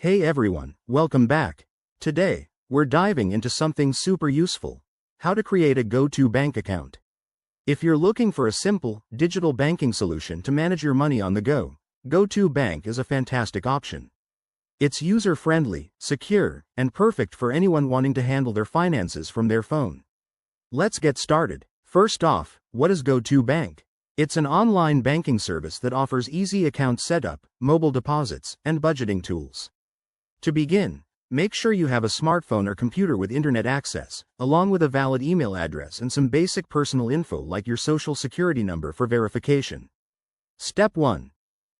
Hey everyone, welcome back. Today, we're diving into something super useful: how to create a Go2Bank account. If you're looking for a simple, digital banking solution to manage your money on the go, Go2Bank is a fantastic option. It's user-friendly, secure, and perfect for anyone wanting to handle their finances from their phone. Let's get started. First off, what is Go2Bank? It's an online banking service that offers easy account setup, mobile deposits, and budgeting tools. To begin, make sure you have a smartphone or computer with internet access, along with a valid email address and some basic personal info like your social security number for verification. Step 1.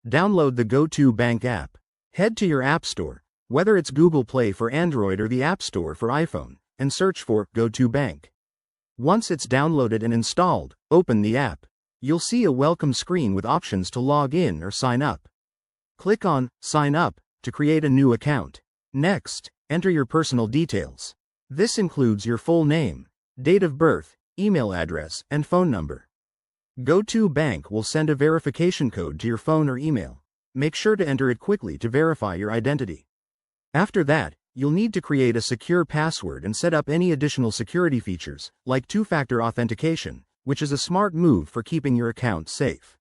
Download the Go2Bank app. Head to your App Store, whether it's Google Play for Android or the App Store for iPhone, and search for Go2Bank. Once it's downloaded and installed, open the app. You'll see a welcome screen with options to log in or sign up. Click on Sign Up to create a new account. Next, enter your personal details. This includes your full name, date of birth, email address, and phone number. Go2Bank will send a verification code to your phone or email. Make sure to enter it quickly to verify your identity. After that, you'll need to create a secure password and set up any additional security features, like two-factor authentication, which is a smart move for keeping your account safe.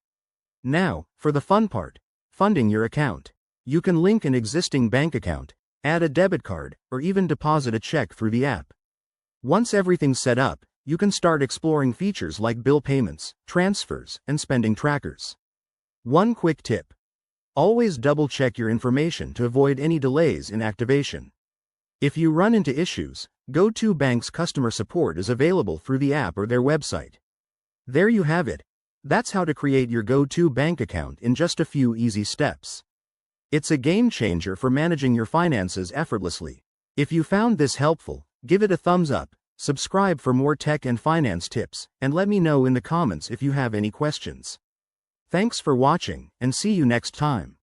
Now, for the fun part: funding your account. You can link an existing bank account, add a debit card, or even deposit a check through the app. Once everything's set up, you can start exploring features like bill payments, transfers, and spending trackers. One quick tip: always double-check your information to avoid any delays in activation. If you run into issues, Go2Bank's customer support is available through the app or their website. There you have it. That's how to create your Go2Bank account in just a few easy steps. It's a game changer for managing your finances effortlessly. If you found this helpful, give it a thumbs up, subscribe for more tech and finance tips, and let me know in the comments if you have any questions. Thanks for watching, and see you next time.